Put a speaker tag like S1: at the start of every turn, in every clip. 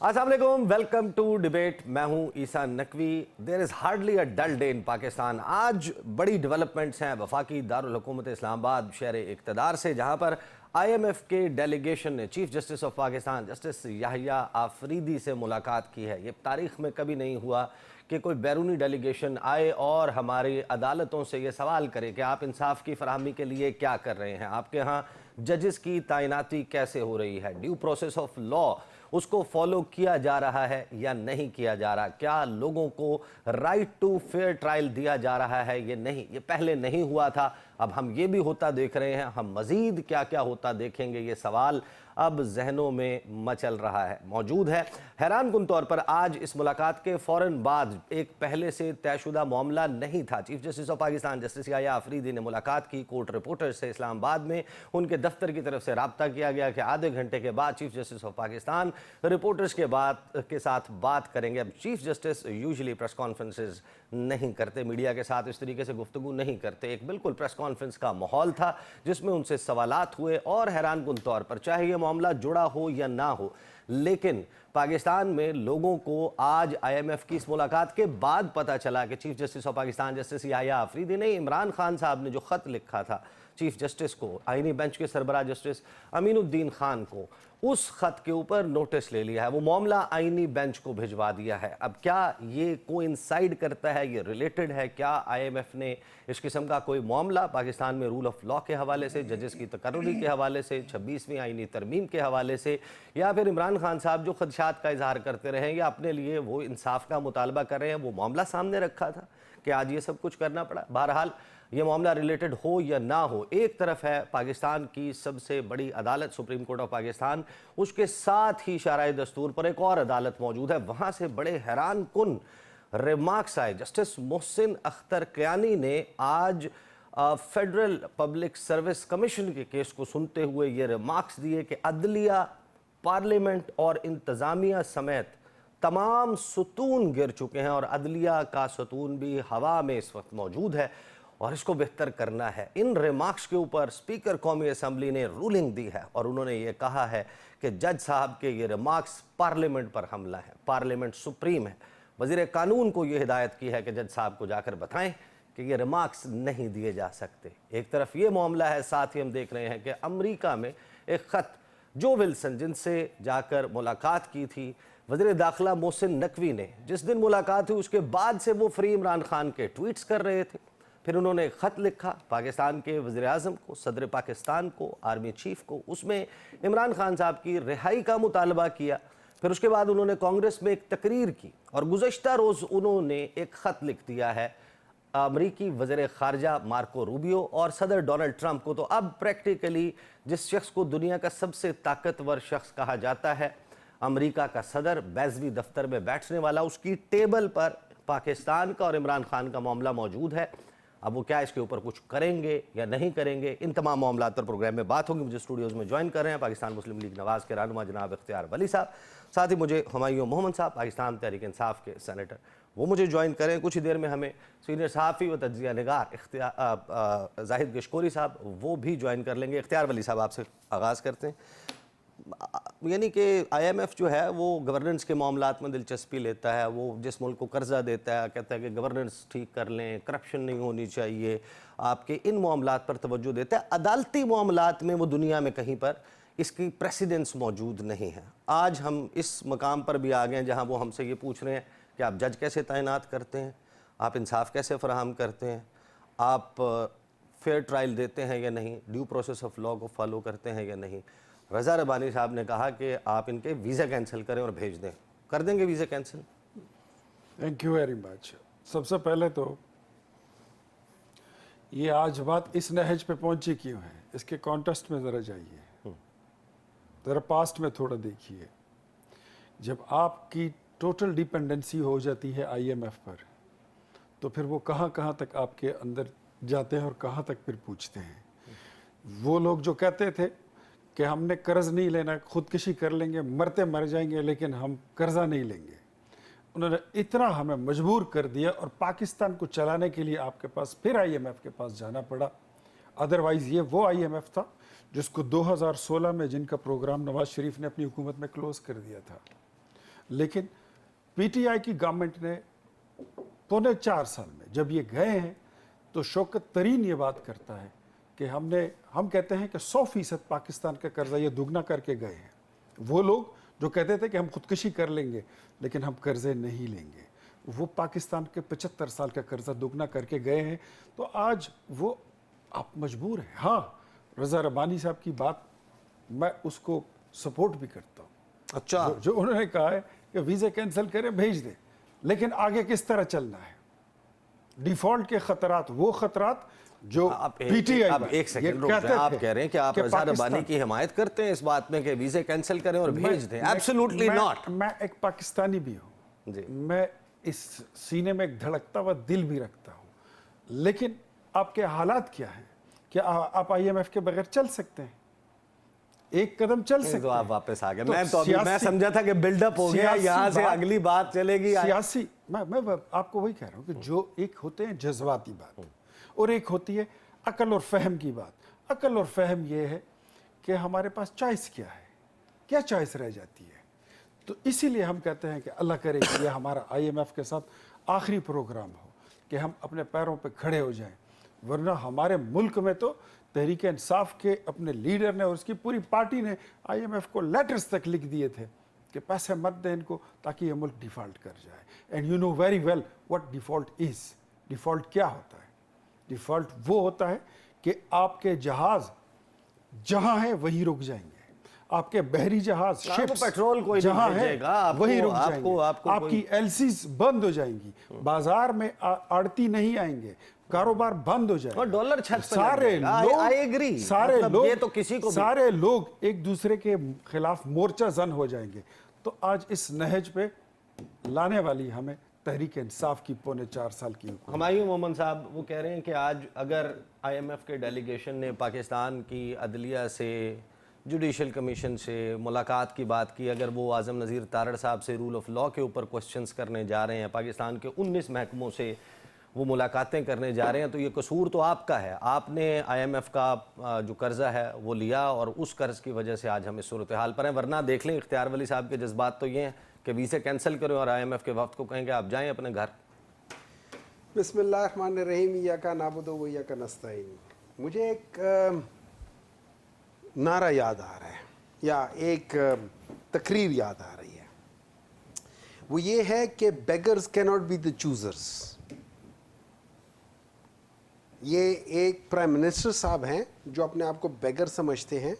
S1: अस्सलाम वालेकुम, welcome to debate. मैं हूं Eesa Naqvi. There is hardly a dull day in Pakistan. आज बड़ी डेवलपमेंट्स हैं वफाकी दारुल हुकूमत इस्लामाबाद शहर इक़्तिदार से, जहां पर IMF के डेलीगेशन ने chief justice of Pakistan justice Yahya Afridi से मुलाकात की है। ये तारीख़ में कभी नहीं हुआ कि कोई बैरूनी डेलीगेशन आए और हमारी अदालतों से ये सवाल करे कि आप इंसाफ की फराहमी के लिए क्या कर रहे हैं, आपके यहाँ जजेस की तैनाती कैसे हो रही है, ड्यू प्रोसेस ऑफ लॉ उसको फॉलो किया जा रहा है या नहीं किया जा रहा, क्या लोगों को राइट टू फेयर ट्रायल दिया जा रहा है ये नहीं, ये पहले नहीं हुआ था। अब हम ये भी होता देख रहे हैं, हम मज़ीद क्या क्या होता देखेंगे, ये सवाल अब जहनों में मचल रहा है, मौजूद है। हैरान कुन तौर पर आज इस मुलाकात के फ़ौरन बाद एक पहले से तयशुदा मामला नहीं था। Chief justice of Pakistan justice Yahya Afridi ने मुलाकात की कोर्ट रिपोर्टर्स से इस्लामाबाद में। उनके दफ्तर की तरफ से राब्ता किया गया कि आधे घंटे के बाद chief justice of Pakistan reporters के साथ बात करेंगे। अब chief justice usually press conferences नहीं करते, मीडिया के साथ इस तरीके से गुफ्तगू नहीं करते। एक बिल्कुल प्रेस कॉन्फ्रेंस का माहौल था जिसमें उनसे सवालात हुए और हैरान कुन तौर पर, चाहे ये मामला जुड़ा हो या ना हो, लेकिन पाकिस्तान में लोगों को आज IMF की इस मुलाकात के बाद पता चला कि chief justice of Pakistan justice Yahya Afridi ने इमरान खान साहब ने जो ख़त लिखा था चीफ जस्टिस को, आईनी बेंच के सरबराह जस्टिस अमीनुद्दीन खान को, उस ख़त के ऊपर नोटिस ले लिया है, वो मामला आईनी बेंच को भिजवा दिया है। अब क्या ये कोइंसाइड करता है, ये रिलेटेड है, क्या IMF ने इस किस्म का कोई मामला पाकिस्तान में रूल ऑफ लॉ के हवाले से, जजेस की तकर्री के हवाले से, 26वीं आईनी तरमीम के हवाले से, या फिर इमरान खान साहब जो खदशात का इजहार करते रहे या अपने लिए वो इंसाफ का मुतालबा कर रहे हैं, वो मामला सामने रखा था कि आज ये सब कुछ करना पड़ा। बहरहाल ये मामला रिलेटेड हो या ना हो, एक तरफ है पाकिस्तान की सबसे बड़ी अदालत सुप्रीम कोर्ट ऑफ पाकिस्तान, उसके साथ ही शराय दस्तूर पर एक और अदालत मौजूद है। वहाँ से बड़े हैरान कुन रिमार्क्स आए। जस्टिस मोहसिन अख्तर कियानी ने आज फेडरल पब्लिक सर्विस कमीशन के केस को सुनते हुए ये रिमार्क्स दिए कि अदलिया, पार्लियामेंट और इंतज़ामिया समेत तमाम सतून गिर चुके हैं और अदलिया का सतून भी हवा में इस वक्त मौजूद है और इसको बेहतर करना है। इन रिमार्क्स के ऊपर स्पीकर कौमी असम्बली ने रूलिंग दी है और उन्होंने ये कहा है कि जज साहब के ये रिमार्क्स पार्लियामेंट पर हमला है, पार्लियामेंट सुप्रीम है। वज़ीर कानून को ये हिदायत की है कि जज साहब को जाकर बताएं कि ये रिमार्क्स नहीं दिए जा सकते। एक तरफ ये मामला है, साथ ही हम देख रहे हैं कि अमरीका में एक ख़त जो विल्सन जिनसे जाकर मुलाकात की थी वज़ीर दाखिला मोहसिन नकवी ने, जिस दिन मुलाकात हुई उसके बाद से वो फ्री इमरान खान के ट्वीट्स कर रहे थे। फिर उन्होंने एक ख़त लिखा पाकिस्तान के वज़ीर आज़म को, सदर पाकिस्तान को, आर्मी चीफ को, उसमें इमरान खान साहब की रिहाई का मुतालबा किया। फिर उसके बाद उन्होंने कांग्रेस में एक तकरीर की और गुज़श्ता रोज़ उन्होंने एक ख़त लिख दिया है अमरीकी वज़ीर ख़ारजा मार्को रूबियो और सदर डोनाल्ड ट्रंप को। तो अब प्रैक्टिकली जिस शख्स को दुनिया का सबसे ताकतवर शख्स कहा जाता है, अमरीका का सदर, बैज़वी दफ्तर में बैठने वाला, उसकी टेबल पर पाकिस्तान का और इमरान खान का मामला मौजूद है। अब वो क्या इसके ऊपर कुछ करेंगे या नहीं करेंगे, इन तमाम मामलों पर प्रोग्राम में बात होगी। मुझे स्टूडियोज़ में ज्वाइन कर रहे हैं पाकिस्तान मुस्लिम लीग नवाज़ के रहनुमा जनाब इख्तियार वली साहब, साथ ही मुझे हुमायूं मोहम्मद साहब पाकिस्तान तहरीक इंसाफ के सेनेटर, वो मुझे ज्वाइन करें। कुछ ही देर में हमें सीनियर सहाफ़ी व तज्ज़िया निगार जाहिद गशकोरी साहब वो भी ज्वाइन कर लेंगे। इख्तियार वली साहब आपसे आगाज़ करते हैं। यानी कि IMF जो है वो गवर्नेंस के मामलात में दिलचस्पी लेता है, वो जिस मुल्क को कर्जा देता है कहता है कि गवर्नेंस ठीक कर लें, करप्शन नहीं होनी चाहिए, आपके इन मामलात पर तवज्जो देता है। अदालती मामलात में वो दुनिया में कहीं पर इसकी प्रेसिडेंस मौजूद नहीं है। आज हम इस मकाम पर भी आ गए हैं जहाँ वो हमसे ये पूछ रहे हैं कि आप जज कैसे तैनात करते हैं, आप इंसाफ कैसे फ़राहम करते हैं, आप फेयर ट्रायल देते हैं या नहीं, ड्यू प्रोसेस ऑफ लॉ को फॉलो करते हैं या नहीं। रज़ा रबानी साहब ने कहा कि आप इनके वीज़ा कैंसिल करें और भेज दें, कर देंगे visa cancel?
S2: Thank you very much. सबसे पहले तो ये आज बात इस नहज पे पहुंची क्यों है, इसके कॉन्टेस्ट में ज़रा जाइए, ज़रा पास्ट में थोड़ा देखिए। जब आपकी टोटल डिपेंडेंसी हो जाती है IMF पर, तो फिर वो कहाँ कहाँ तक आपके अंदर जाते हैं और कहाँ तक फिर पूछते हैं। वो लोग जो कहते थे कि हमने कर्ज नहीं लेना, खुदकशी कर लेंगे, मरते मर जाएंगे लेकिन हम कर्जा नहीं लेंगे, उन्होंने इतना हमें मजबूर कर दिया और पाकिस्तान को चलाने के लिए आपके पास फिर IMF के पास जाना पड़ा। अदरवाइज़ ये वो IMF था जिसको 2016 में जिनका प्रोग्राम नवाज शरीफ ने अपनी हुकूमत में क्लोज कर दिया था। लेकिन पीटीआई की गवर्नमेंट ने 3.25 साल में जब ये गए हैं तो शौकत तरीन ये बात करता है कि हम कहते हैं कि 100% पाकिस्तान का कर्जा ये दुगना करके गए हैं। वो लोग जो कहते थे कि हम खुदकुशी कर लेंगे लेकिन हम कर्जे नहीं लेंगे, वो पाकिस्तान के 75 साल का कर्जा दुगना करके गए हैं। तो आज वो आप मजबूर हैं। हाँ, रज़ा रब्बानी साहब की बात मैं उसको सपोर्ट भी करता हूँ।
S1: अच्छा,
S2: जो उन्होंने कहा है कि वीज़े कैंसिल करें, भेज दें, लेकिन आगे किस तरह चलना है। डिफॉल्ट के खतरात, वो खतरात जो पीटीआई
S1: अब एक सेकंड रुक जाएं। आप कह रहे हैं कि आप रज़ा रब्बानी की हिमायत करते हैं इस बात में कि वीज़े कैंसिल करें और भेज दें? Absolutely not.
S2: मैं एक पाकिस्तानी भी हूँ जी, मैं इस सीने में एक धड़कता हुआ दिल भी रखता हूँ, लेकिन आपके हालात क्या हैं? क्या आप आईएमएफ के बगैर चल सकते हैं? एक कदम चल सकते
S1: तो आप वापस आ गए।
S2: तो
S1: मैं समझा था कि बिल्डअप हो गया, यहाँ से अगली बात चलेगी।
S2: सियासी मैं आपको वही कह रहा हूँ कि जो एक होते हैं जज्बाती बात और एक होती है अकल और फहम की बात। अकल और फहम ये है कि हमारे पास चॉइस क्या है, क्या चॉइस रह जाती है। तो इसीलिए हम कहते हैं कि अल्लाह करे कि यह हमारा आईएमएफ के साथ आखिरी प्रोग्राम हो कि हम अपने पैरों पे खड़े हो जाएं, वरना हमारे मुल्क में तो तहरीक इंसाफ के अपने लीडर ने और उसकी पूरी पार्टी ने आईएमएफ को लेटर्स तक लिख दिए थे कि पैसे मत दें इनको ताकि ये मुल्क डिफ़ॉल्ट कर जाए। And you know very well what default is. Default क्या होता है? डिफ़ॉल्ट वो होता है कि आपके जहाज़ जहाँ हैं वहीं रुक जाएंगे, आपके बहरी जहाज शिप्स
S1: पेट्रोल कोई
S2: जहाँ है वहीं रुक
S1: आपको
S2: जाएंगे, आपकी एलसीज बंद हो जाएंगी, बाजार में आड़ती नहीं आएंगे, कारोबार बंद हो जाएगा,
S1: और डॉलर छत पे
S2: सारे लोग
S1: आई एग्री,
S2: सारे
S1: मतलब
S2: लोग
S1: ये तो किसी को
S2: सारे लोग एक दूसरे के खिलाफ मोर्चा जन हो जाएंगे। तो आज इस नहज पे लाने वाली हमें तहरीक इंसाफ की 4.25 साल की
S1: हुमायूं मोहम्मद साहब वो कह रहे हैं कि आज अगर आईएमएफ के डेलीगेशन ने पाकिस्तान की अदलिया से, जुडिशल कमीशन से मुलाकात की बात की, अगर वो आज़म नज़ीर तारड़ साहब से रूल ऑफ लॉ के ऊपर क्वेश्चंस करने जा रहे हैं, पाकिस्तान के 19 महकमों से वो मुलाकातें करने जा रहे हैं, तो ये कसूर तो आपका है। आपने आईएमएफ का जो कर्जा है वो लिया और उस कर्ज की वजह से आज हम इस सूरत हाल पर हैं। वरना देख लें, इख्तियार वली साहब के जज्बात तो ये हैं कि वीज़े कैंसिल करें और आईएमएफ के वक्त को कहेंगे आप जाएं अपने घर।
S3: बिस्मिल्लाहिर्रहमानिर्रहीम, इय्याका नअबुदु व इय्याका नस्तईन। मुझे एक नारा याद आ रहा है या एक तकरीर याद आ रही है। वो ये है कि beggars can not be the choosers. ये एक प्राइम मिनिस्टर साहब हैं जो अपने आप को बेगर समझते हैं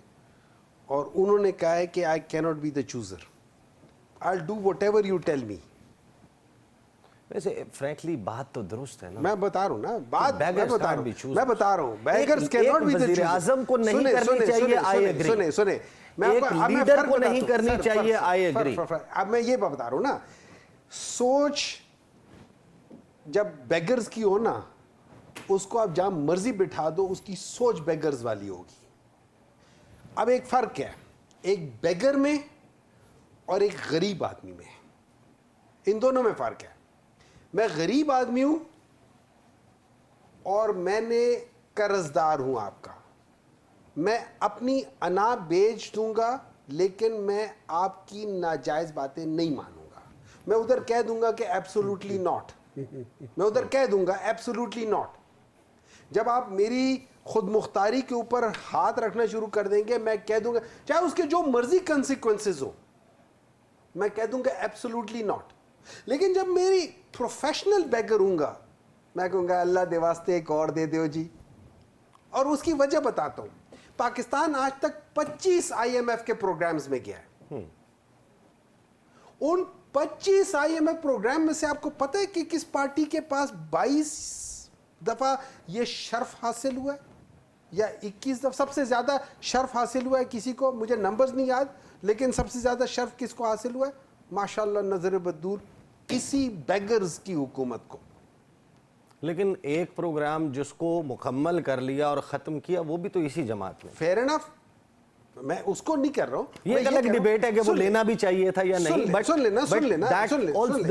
S3: और उन्होंने कहा है कि I can not be the chooser, I will do whatever you tell me.
S1: वैसे फ्रैंकली बात तो दुरुस्त है ना,
S3: मैं बता रहा हूँ ना, बात मैं बता रहा हूँ
S1: beggers can not be the chooser. Azam को नहीं करनी चाहिए, आई एग्री।
S3: सुने मैं
S1: एक लीडर को नहीं करनी चाहिए, आई एग्री।
S3: अब मैं ये बता रहा हूँ ना, सोच जब बेगर्स की हो ना, उसको आप जहां मर्जी बिठा दो, उसकी सोच बेगर्स वाली होगी। अब एक फर्क है एक बेगर में और एक गरीब आदमी में, इन दोनों में फर्क है। मैं गरीब आदमी हूं और मैंने कर्जदार हूं आपका, मैं अपनी अना बेच दूंगा लेकिन मैं आपकी नाजायज बातें नहीं मानूंगा। मैं उधर कह दूंगा कि एब्सोल्युटली नॉट, मैं उधर कह दूंगा एब्सोल्युटली नॉट। जब आप मेरी खुद मुख्तारी के ऊपर हाथ रखना शुरू कर देंगे, मैं कह दूंगा चाहे उसके जो मर्जी कंसिक्वेंसेस हो, मैं कह दूंगा एब्सोल्युटली नॉट। लेकिन जब मेरी प्रोफेशनल बेगर हूंगा, मैं कहूंगा अल्लाह दे वास्ते एक और दे दो जी। और उसकी वजह बताता हूं। पाकिस्तान आज तक 25 आईएमएफ के प्रोग्राम्स में गया है। उन 25 आईएमएफ प्रोग्राम में से आपको पता है कि किस पार्टी के पास 22 दफा ये शर्फ हासिल हुआ है या 21 दफा? सबसे ज्यादा शर्फ हासिल हुआ है किसी को, मुझे नंबर्स नहीं याद, लेकिन सबसे ज्यादा शर्फ किसको हासिल हुआ है? माशाल्लाह नजर बदूर किसी बेगर्स की हुकूमत को।
S1: लेकिन एक प्रोग्राम जिसको मुकम्मल कर लिया और ख़त्म किया वो भी तो इसी जमात में।
S3: फेयर एनफ, मैं उसको नहीं कर रहा हूँ।
S1: ये एक अलग डिबेट है कि वो लेना भी चाहिए था या नहीं,
S3: सुन लेना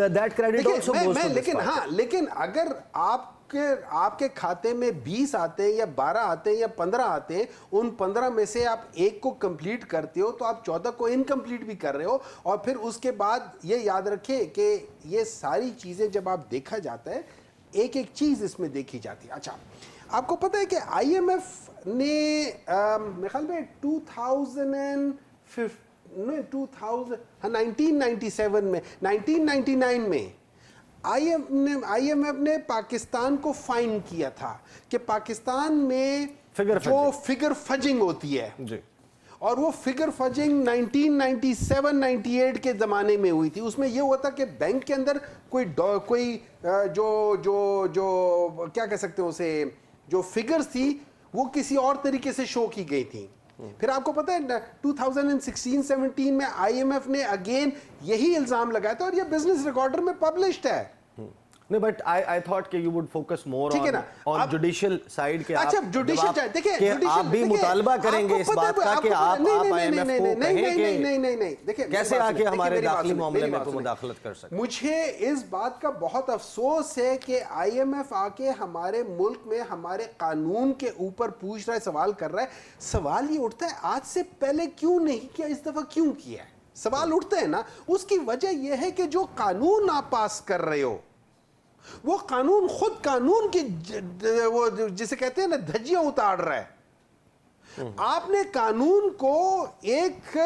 S1: that credit also goes to this party.
S3: लेकिन हाँ, लेकिन अगर आप آپ کے کھاتے میں 20 آتے ہیں یا 12 آتے ہیں یا 15 آتے ہیں, ان 15 میں سے آپ ایک کو کمپلیٹ کرتے ہو تو آپ 14 کو انکمپلیٹ بھی کر رہے ہو. اور پھر اس کے بعد یہ یاد رکھیں کہ یہ ساری چیزیں جب آپ دیکھا جاتا ہے, ایک ایک چیز اس میں دیکھی جاتی ہے. اچھا, آپ کو پتہ ہے کہ آئی ایم ایف نے میرے خیال میں 1997 میں 1999 میں آئی ایم ایف نے پاکستان کو فائن کیا تھا کہ پاکستان میں جو فگر فجنگ ہوتی ہے, اور وہ فگر فجنگ 1997-98 کے زمانے میں ہوئی تھی. اس میں یہ ہوا تھا کہ بینک کے اندر کوئی جو کیا کہہ سکتے ہیں اسے, جو فگرز تھی وہ کسی اور طریقے سے شو کی گئی تھی. پھر آپ کو پتہ ہے 2016-17 میں آئی ایم ایف نے اگین یہی الزام لگایا تھا, اور یہ بزنس ریکارڈر میں پبلشڈ ہے.
S1: نہیں, بٹ I thought کہ you would focus more on judicial side کہ
S3: اچھا جوڈیشل چاہے دیکھیں
S1: کہ آپ بھی مطالبہ کریں گے اس بات کا کہ آپ IMF کو کہیں کہ کیسے آکے ہمارے داخلی معاملے میں تو مداخلت کر سکتے.
S3: مجھے اس بات کا بہت افسوس ہے کہ آئی ایم ایف آ کے ہمارے ملک میں ہمارے قانون کے اوپر پوچھ رہا ہے, سوال کر رہا ہے. سوال یہ اٹھتا ہے آج سے پہلے کیوں نہیں کیا, اس دفعہ کیوں کیا ہے, سوال اٹھتا ہے نا. اس کی وجہ یہ ہے کہ جو قانون آپ پاس کر رہے ہو وہ قانون خود قانون کی وہ جسے کہتے ہیں نا دھجیاں اتار رہا ہے. آپ نے قانون کو ایک,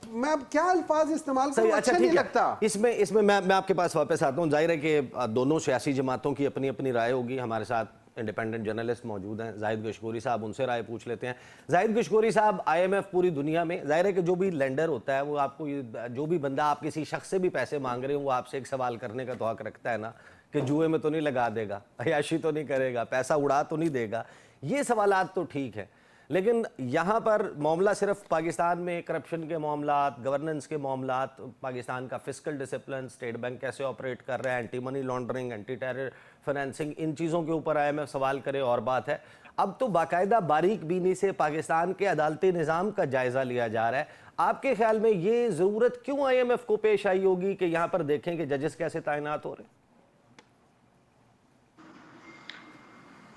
S3: میں کیا الفاظ استعمال کروں, اچھا نہیں لگتا.
S1: اس میں میں آپ کے پاس واپس آتا ہوں. ظاہر ہے کہ دونوں سیاسی جماعتوں کی اپنی اپنی رائے ہوگی. ہمارے ساتھ انڈیپینڈنٹ جرنلسٹ موجود ہیں زاہد گشگوری صاحب, ان سے رائے پوچھ لیتے ہیں. زاہد گشگوری صاحب, آئی ایم ایف پوری دنیا میں, ظاہر ہے کہ جو بھی لینڈر ہوتا ہے وہ آپ کو, جو بھی بندہ آپ کسی شخص سے بھی پیسے مانگ رہے ہیں وہ آپ سے ایک سوال کرنے کا تو حق رکھتا ہے نا کہ جوئے میں تو نہیں لگا دے گا, عیاشی تو نہیں کرے گا, پیسہ اڑا تو نہیں دے گا. یہ سوالات تو ٹھیک ہیں, لیکن یہاں پر معاملہ صرف پاکستان میں کرپشن کے معاملات, گورننس کے معاملات, پاکستان کا فسکل ڈسپلن, اسٹیٹ بینک کیسے آپریٹ کر رہا ہے, anti money laundering, anti terror financing, ان چیزوں کے اوپر آئی ایم ایف سوال کرے اور بات ہے. اب تو باقاعدہ باریک بینی سے پاکستان کے عدالتی نظام کا جائزہ لیا جا رہا ہے. آپ کے خیال میں یہ ضرورت کیوں آئی ایم ایف کو پیش آئی ہوگی کہ یہاں پر دیکھیں کہ ججز کیسے تعینات ہو رہے ہیں؟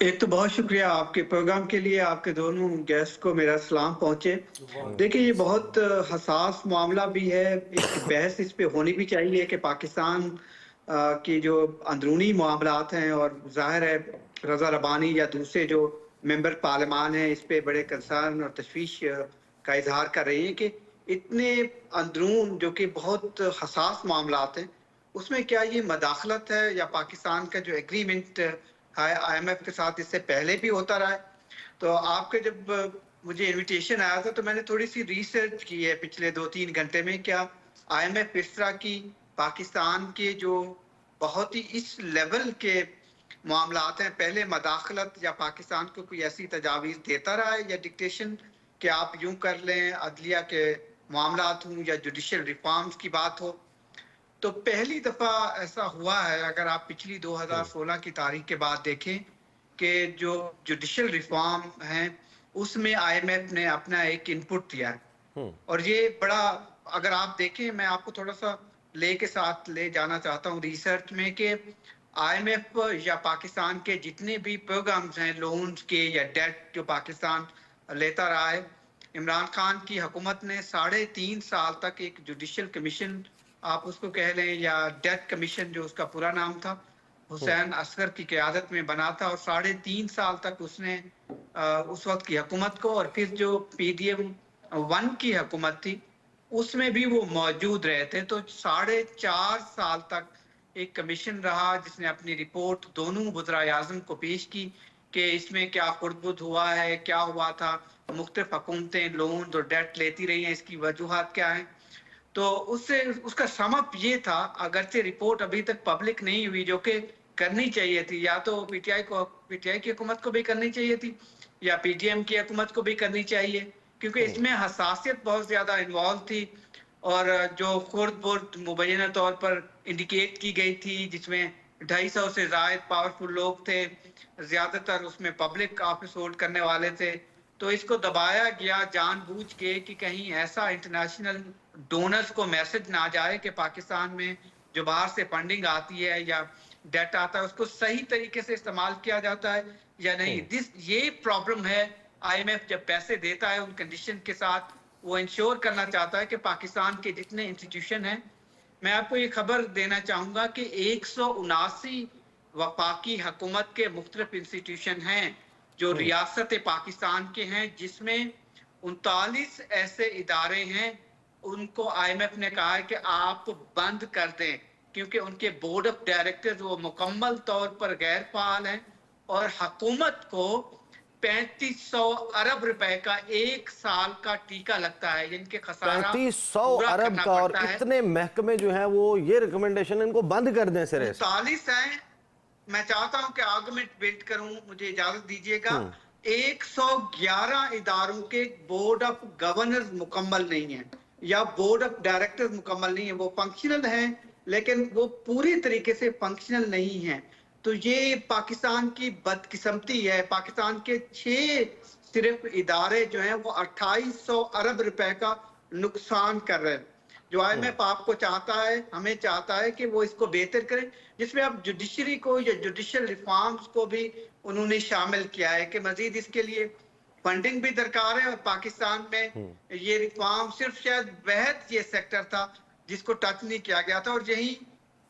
S4: ایک تو بہت شکریہ آپ کے پروگرام کے لیے, آپ کے دونوں گیسٹ کو میرا سلام پہنچے. دیکھیں یہ بہت حساس معاملہ بھی ہے, ایک بحث اس پہ ہونی بھی چاہیے کہ پاکستان کی جو اندرونی معاملات ہیں, اور ظاہر ہے رضا ربانی یا دوسرے جو ممبر پارلیمان ہیں اس پہ بڑے کنسرن اور تشویش کا اظہار کر رہی ہیں کہ اتنے اندرون جو کہ بہت حساس معاملات ہیں اس میں کیا یہ مداخلت ہے, یا پاکستان کا جو ایگریمنٹ آئی ایم ایف کے ساتھ اس سے پہلے بھی ہوتا رہا ہے. تو آپ کے جب مجھے انویٹیشن آیا تھا تو میں نے تھوڑی سی ریسرچ کی ہے پچھلے 2-3 گھنٹے میں, کیا آئی ایم ایف اس طرح کی پاکستان کے جو بہت ہی اس لیول کے معاملات ہیں پہلے مداخلت یا پاکستان کو کوئی ایسی تجاویز دیتا رہا ہے, یا ڈکٹیشن کہ آپ یوں کر لیں, عدلیہ کے معاملات ہوں یا جوڈیشل ریفارمز کی بات ہو. تو پہلی دفعہ ایسا ہوا ہے, اگر آپ پچھلی 2016 کی تاریخ کے بعد دیکھیں, کہ جو جوڈیشل ریفارم ہیں اس میں آئی ایم ایف نے اپنا ایک انپٹ دیا ہے. اور یہ بڑا, اگر آپ دیکھیں, میں آپ کو تھوڑا سا لے کے ساتھ لے جانا چاہتا ہوں ریسرچ میں, کہ آئی ایم ایف یا پاکستان کے جتنے بھی پروگرامز ہیں لونز کے یا ڈیٹ جو پاکستان لیتا رہا ہے, عمران خان کی حکومت نے 3.5 سال تک ایک جوڈیشل کمیشن آپ اس کو کہہ لیں, یا ڈیٹ کمیشن جو اس کا پورا نام تھا, حسین اصغر کی قیادت میں بنا تھا, اور 3.5 سال تک اس نے اس وقت کی حکومت کو, اور پھر جو پی ڈی ایم 1 کی حکومت تھی اس میں بھی وہ موجود رہے تھے. تو 4.5 سال تک ایک کمیشن رہا جس نے اپنی رپورٹ دونوں وزرائے اعظم کو پیش کی کہ اس میں کیا خرد بد ہوا ہے, کیا ہوا تھا, مختلف حکومتیں لون اور ڈیٹ لیتی رہی ہیں, اس کی وجوہات کیا ہیں. تو اس کا سم اپ یہ تھا, اگرچہ رپورٹ ابھی تک پبلک نہیں ہوئی جو کہ کرنی چاہیے تھی, یا تو پی ٹی آئی کی حکومت کو بھی کرنی چاہیے تھی یا پی ٹی ایم کی حکومت کو بھی کرنی چاہیے, کیونکہ اس میں حساسیت بہت زیادہ انوالو تھی, اور جو خرد برد مبینہ طور پر انڈیکیٹ کی گئی تھی جس میں 250 سے زائد پاورفل لوگ تھے, زیادہ تر اس میں پبلک آفس ہولڈ کرنے والے تھے. تو اس کو دبایا گیا جان بوجھ کے کہ کہیں ایسا انٹرنیشنل ڈونرز کو میسج نہ جائے کہ پاکستان میں جو باہر سے فنڈنگ آتی ہے یا ڈیٹا آتا ہے اس کو صحیح طریقے سے استعمال کیا جاتا ہے یا نہیں. یہ پرابلم ہے. آئی ایم ایف جب پیسے دیتا ہے ان کنڈیشن کے ساتھ وہ انشور کرنا چاہتا ہے کہ پاکستان کے جتنے انسٹیٹیوشن ہیں. میں آپ کو یہ خبر دینا چاہوں گا کہ 179 وفاقی حکومت کے مختلف انسٹیٹیوشن ہیں جو ریاست پاکستان کے ہیں, جس میں 39 ایسے ادارے ہیں ان کو آئی ایم ایف نے کہا ہے کہ آپ بند کر دیں کیونکہ ان کے بورڈ آف ڈائریکٹرز وہ مکمل طور پر غیر فعال ہیں اور حکومت کو 3500 ارب روپے کا ایک سال کا ٹیکہ لگتا ہے, جن کے خسارہ
S1: 3500 ارب کا, اور اتنے محکمے جو ہیں وہ یہ ریکمنڈیشن ان کو بند کر دیں سرے سے.
S4: 39 ہیں. میں چاہتا ہوں کہ آرگومنٹ بلڈ کروں, مجھے اجازت دیجئے گا. 111 اداروں کے بورڈ آف گورنرز مکمل نہیں ہیں یا بورڈ آف ڈائریکٹرز مکمل نہیں ہیں. وہ فنکشنل ہیں لیکن وہ پوری طریقے سے فنکشنل نہیں ہیں. تو یہ پاکستان کی بدقسمتی ہے. پاکستان کے 6 صرف ادارے جو ہیں وہ 2800 ارب روپے کا نقصان کر رہے ہیں. جو آئی ایم ایف آپ کو چاہتا ہے, ہمیں چاہتا ہے کہ وہ اس کو بہتر کریں, جس میں اب جوڈیشری کو یا جوڈیشل ریفارمز کو بھی انہوں نے شامل کیا ہے کہ مزید اس کے لیے فنڈنگ بھی درکار ہے. اور پاکستان میں یہ ریفارم صرف شاید وحد یہ سیکٹر تھا جس کو ٹچ نہیں کیا گیا تھا, اور یہی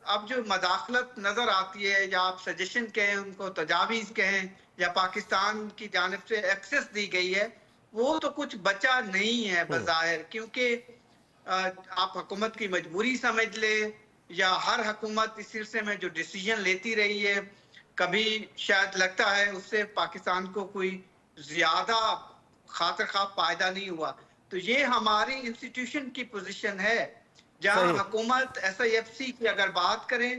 S4: اب جو مداخلت نظر آتی ہے یا آپ سجیشن کہیں, ان کو تجاویز کہیں, یا پاکستان کی جانب سے ایکسس دی گئی ہے, وہ تو کچھ بچا نہیں ہے بظاہر. کیونکہ آپ حکومت کی مجبوری سمجھ لے یا ہر حکومت اس سلسلے میں جو ڈیسیجن لیتی رہی ہے, کبھی شاید لگتا ہے اس سے پاکستان کو کوئی زیادہ خاطر خواہ فائدہ نہیں ہوا. تو یہ ہماری انسٹیٹیوشن کی پوزیشن ہے جہاں حکومت ایس آئی ایف سی کی اگر بات کریں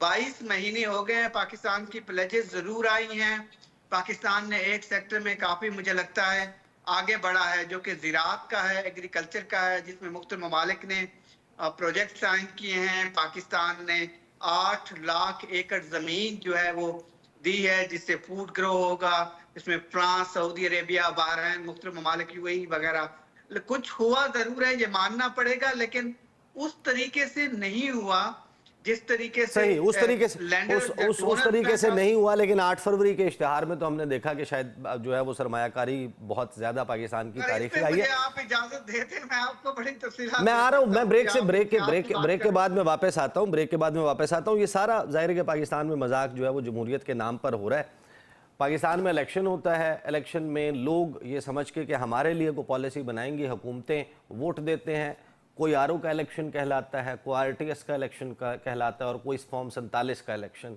S4: 22 مہینے ہو گئے ہیں, پاکستان کی پلیجز ضرور آئی ہیں. پاکستان نے ایک سیکٹر میں کافی مجھے لگتا ہے آگے بڑھا ہے جو کہ زراعت کا ہے, ایگریکلچر کا ہے, جس میں مختلف ممالک نے پروجیکٹ سائن کیے ہیں. پاکستان نے 8 لاکھ ایکڑ زمین جو ہے وہ دی ہے جس سے فوڈ گرو ہوگا. اس میں فرانس, سعودی عربیہ, بحرین, مختلف ممالک یو اے ای وغیرہ. کچھ ہوا ضرور ہے, یہ ماننا پڑے گا, لیکن اس طریقے سے نہیں ہوا جس طریقے سے
S1: صحیح اس طریقے سے نہیں ہوا. لیکن 8 فروری کے اشتہار میں تو ہم نے دیکھا کہ شاید جو ہے وہ سرمایہ کاری بہت زیادہ پاکستان کی تاریخ میں آئی ہے.
S4: آپ اجازت دیتے میں آپ کو بڑی تفصیلات
S1: میں آ رہا ہوں, میں بریک کے بعد میں واپس آتا ہوں. یہ سارا ظاہر ہے کہ پاکستان میں مذاق جو ہے وہ جمہوریت کے نام پر ہو رہا ہے. پاکستان میں الیکشن ہوتا ہے, الیکشن میں لوگ یہ سمجھ کے کہ ہمارے لیے کوئی پالیسی بنائیں گی, حکومتیں ووٹ دیتے ہیں. کوئی آر او کا الیکشن کہلاتا ہے, کوئی آر ٹی ایس کا الیکشن کہلاتا ہے, اور کوئی فارم 47 کا الیکشن.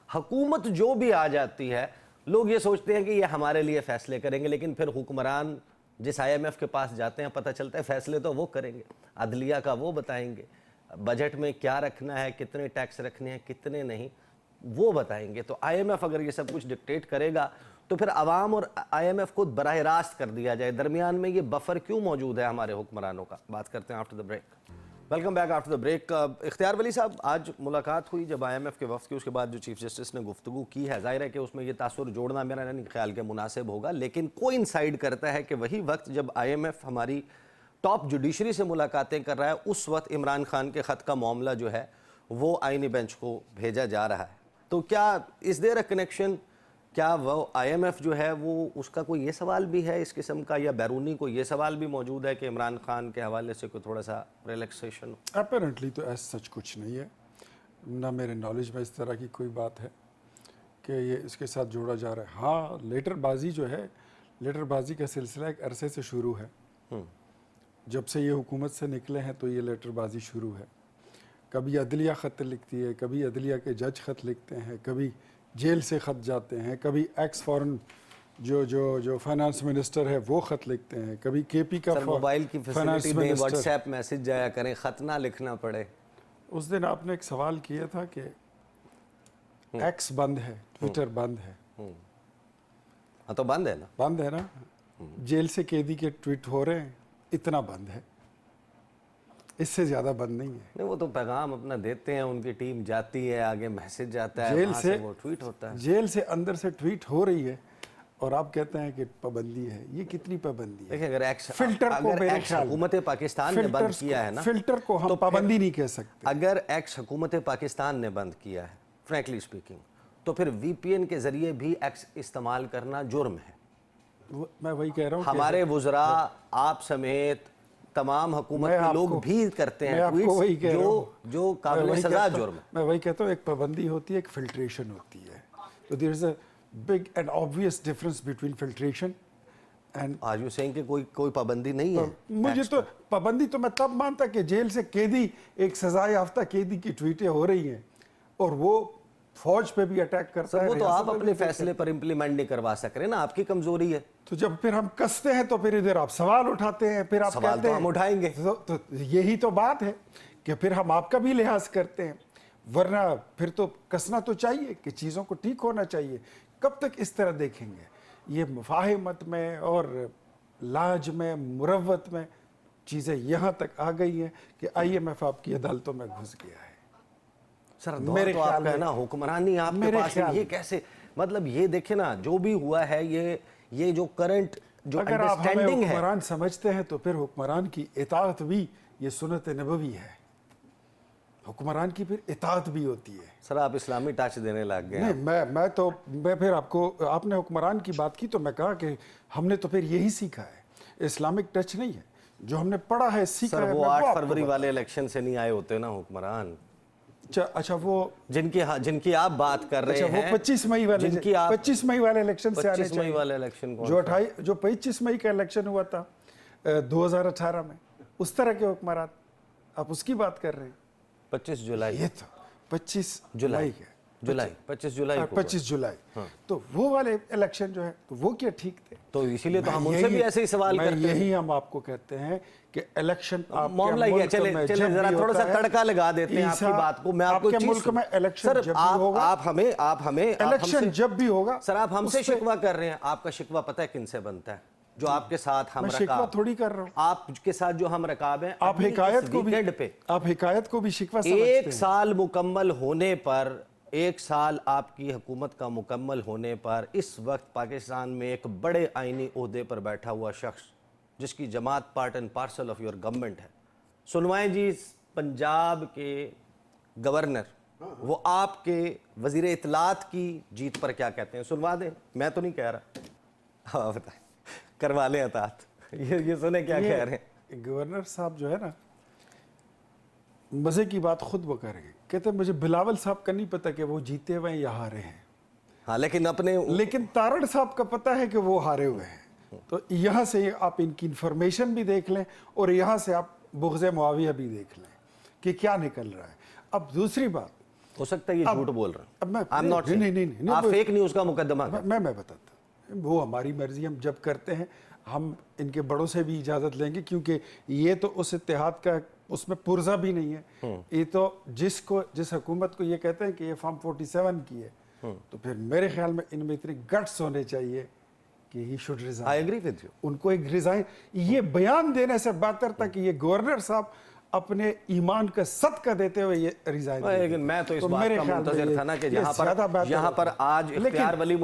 S1: حکومت جو بھی آ جاتی ہے لوگ یہ سوچتے ہیں کہ یہ ہمارے لیے فیصلے کریں گے, لیکن پھر حکمران جس آئی ایم ایف کے پاس جاتے ہیں پتہ چلتا ہے فیصلے تو وہ کریں گے, عدلیہ کا وہ بتائیں گے, بجٹ میں کیا رکھنا ہے, کتنے ٹیکس رکھنے ہیں, کتنے نہیں, وہ بتائیں گے. تو آئی ایم ایف اگر یہ سب کچھ ڈکٹیٹ کرے گا تو پھر عوام اور آئی ایم ایف کو براہ راست کر دیا جائے. درمیان میں یہ بفر کیوں موجود ہے ہمارے حکمرانوں کا؟ بات کرتے ہیں after the break. Welcome back after the break. اختیار ولی صاحب, آج ملاقات ہوئی جب آئی ایم ایف کے وفد کی, اس کے بعد جو چیف جسٹس نے گفتگو کی ہے, ظاہر ہے کہ اس میں یہ تاثر جوڑنا میرا نہیں خیال کہ مناسب ہوگا, لیکن کوئی انسائیڈ کرتا ہے کہ وہی وقت جب آئی ایم ایف ہماری ٹاپ جوڈیشری سے ملاقاتیں کر رہا ہے, اس وقت عمران خان کے خط کا معاملہ جو ہے وہ آئینی بینچ کو بھیجا جا رہا ہے. تو کیا از دیر اے کنیکشن؟ کیا وہ آئی ایم ایف جو ہے وہ اس کا کوئی یہ سوال بھی ہے اس قسم کا, یا بیرونی کو یہ سوال بھی موجود ہے کہ عمران خان کے حوالے سے کوئی تھوڑا سا ریلیکسیشن ہو؟
S2: اپیرنٹلی تو ایسا سچ کچھ نہیں ہے, نہ میرے نالج میں اس طرح کی کوئی بات ہے کہ یہ اس کے ساتھ جوڑا جا رہا ہے. ہاں, لیٹر بازی جو ہے, لیٹر بازی کا سلسلہ ایک عرصے سے شروع ہے. جب سے یہ حکومت سے نکلے ہیں تو یہ لیٹر بازی شروع ہے. کبھی عدلیہ خط لکھتی ہے, کبھی عدلیہ کے جج خط لکھتے ہیں, کبھی جیل سے خط جاتے ہیں, کبھی ایکس فورن جو فائنانس منسٹر ہے وہ خط لکھتے ہیں, کبھی کے پی کا
S1: موبائل کی فیسلٹی دیں, واٹس ایپ میسج جایا کریں, خط نہ لکھنا پڑے.
S2: اس دن آپ نے ایک سوال کیا تھا کہ ایکس بند ہے, ٹویٹر بند ہے.
S1: ہاں تو بند ہے نا,
S2: بند ہے نا. جیل سے قیدی کے ٹویٹ ہو رہے ہیں, اتنا بند ہے, اس سے زیادہ بند نہیں ہے.
S1: نہیں, وہ تو پیغام اپنا دیتے ہیں, ان کی ٹیم جاتی ہے, آگے میسج جاتا ہے,
S2: جیل
S1: وہاں سے وہ ٹویٹ ہوتا ہے.
S2: جیل سے اندر سے ٹویٹ ہو رہی ہے اور آپ کہتے ہیں کہ پابندی ہے. یہ کتنی پابندی ہے؟
S1: دیکھیں, اگر
S2: فلٹر کو
S1: حکومت پاکستان نے بند کیا ہے نا,
S2: فلٹر کو ہم پابندی نہیں کہہ سکتے.
S1: اگر ایکس حکومت پاکستان نے بند کیا ہے frankly speaking. تو پھر VPN کے ذریعے بھی ایکس استعمال کرنا جرم ہے.
S2: میں وہی کہہ رہا ہوں
S1: ہمارے وزراء آپ سمیت تمام حکومت کے لوگ بھی کرتے ہیں ٹویٹس جو قابل سزا جرم ہے.
S2: میں وہی کہتا ہوں ایک پابندی ہوتی ہے ایک فلٹریشن ہوتی ہے. تو there is a big and obvious difference between filtration and
S1: are you seeing کہ کوئی پابندی نہیں ہے؟
S2: مجھے تو پابندی تو میں تب مانتا کہ جیل سے قیدی ایک سزا یافتہ قیدی کی ٹویٹیں ہو رہی ہیں اور وہ فوج پہ بھی اٹیک کرتا ہے.
S1: وہ تو آپ اپنے فیصلے پر امپلیمنٹ نہیں کروا سک رہے نا, آپ کی کمزوری ہے.
S2: تو جب پھر ہم کستے ہیں تو پھر ادھر آپ سوال اٹھاتے ہیں, پھر آپ
S1: سوال
S2: کہتے
S1: تو
S2: ہیں
S1: ہم اٹھائیں گے.
S2: تو یہی تو بات ہے کہ پھر ہم آپ کا بھی لحاظ کرتے ہیں, ورنہ پھر تو کسنا تو چاہیے کہ چیزوں کو ٹھیک ہونا چاہیے. کب تک اس طرح دیکھیں گے؟ یہ مفاہمت میں اور لاج میں مروت میں چیزیں یہاں تک آ گئی ہیں کہ IMF آپ کی عدالتوں میں گھس گیا ہے.
S1: سر دور تو آپ کا ہے نا, حکمرانی آپ کے پاس ہے, یہ کیسے مطلب یہ دیکھیں نا جو بھی ہوا ہے یہ جو کرنٹ جو
S2: اگر آپ ہمیں
S1: انڈرسٹینڈنگ ہے.
S2: حکمران سمجھتے ہیں تو پھر حکمران کی اطاعت بھی یہ سنت نبوی ہے, حکمران کی پھر اطاعت بھی ہوتی ہے.
S1: سر آپ اسلامی ٹچ دینے لگ گئے.
S2: نہیں میں پھر آپ نے حکمران کی بات کی تو میں کہا کہ ہم نے تو پھر یہی سیکھا ہے, اسلامک ٹچ نہیں ہے جو ہم نے پڑھا ہے سیکھا ہے.
S1: سر وہ 8 فروری والے الیکشن سے نہیں آئے ہوتے نا حکمران.
S2: اچھا وہ
S1: جن کی آپ بات کر رہے ہیں,
S2: وہ 25 مئی والے 25 مئی والے الیکشن سے آنے
S1: 25 مئی والے الیکشن
S2: جو 25 مئی کا الیکشن ہوا تھا 2018 میں, اس طرح کے حکمران آپ اس کی بات کر رہے ہیں.
S1: 25 جولائی
S2: یہ تو 25
S1: جولائی 25 جولائی
S2: تو وہ والے الیکشن جو ہے تو وہ کیا ٹھیک تھے؟
S1: تو اسی لیے تو ہم ان سے بھی ایسے ہی سوال کرتے ہیں.
S2: یہی ہم آپ کو کہتے ہیں کہ الیکشن
S1: معاملہ یہ چلے ذرا تھوڑا سا تڑکا لگا دیتے ہیں آپ کی بات کو. میں آپ کو
S2: ملک میں الیکشن جب بھی ہوگا,
S1: آپ ہمیں
S2: الیکشن جب بھی ہوگا,
S1: سر آپ ہم سے شکوہ کر رہے ہیں. آپ کا شکوہ پتہ ہے کن سے بنتا ہے؟ جو آپ کے ساتھ ہم
S2: میں شکوہ تھوڑی کر رہا ہوں.
S1: آپ کے ساتھ جو ہم رکاب ہیں,
S2: آپ حکایت کو بھی شکوہ سمجھتے ہیں.
S1: 1 سال مکمل ہونے پر 1 سال آپ کی حکومت کا مکمل ہونے پر اس وقت پاکستان میں ایک بڑے آئینی عہدے پر بیٹھا ہوا شخص جس کی جماعت part and parcel of your government ہے, سنوائیں جی پنجاب کے گورنر وہ آپ کے وزیر اطلاعات کی جیت پر کیا کہتے ہیں, سنوا دیں. میں تو نہیں کہہ رہا, ہاں بتائیں, کروا لیں اطاعت. یہ سنیں کیا کہہ رہے ہیں.
S2: گورنر صاحب جو ہے نا, مزے کی بات خود وہ کریں گے, کہتے ہیں مجھے بلاول صاحب کا نہیں پتا کہ وہ جیتے ہوئے ہیں یا ہارے ہیں.
S1: ہاں لیکن
S2: تارڑ صاحب کا پتا ہے کہ وہ ہارے ہوئے ہیں. تو یہاں سے آپ ان کی انفارمیشن بھی دیکھ لیں اور یہاں سے آپ بغض معاویہ بھی دیکھ لیں کہ کیا نکل رہا ہے. اب دوسری بات,
S1: ہو سکتا ہے یہ جھوٹ بول رہا ہوں,
S2: نہیں,
S1: آپ فیک نیوز کا مقدمہ کریں.
S2: میں بتاتا ہوں, وہ ہماری مرضی, ہم جب کرتے ہیں ہم ان کے بڑوں سے بھی اجازت لیں گے, کیونکہ یہ تو اس اتحاد کا اس میں پرزہ بھی نہیں ہے. یہ تو جس حکومت کو یہ کہتے ہیں کہ یہ فارم 47 کی ہے, تو پھر میرے خیال میں ان میں اتنے گٹس ہونے چاہیے کہ he should resign.
S1: I agree with you.
S2: ان کو ایک ریزائن, یہ بیان دینے سے بہتر تھا کہ یہ گورنر صاحب اپنے ایمان کا صدقہ دیتے ہوئے یہ ریزائن.
S1: لیکن میں تو اس بات کا منتظر تھا نا کہ یہاں پر آج اختیار ولی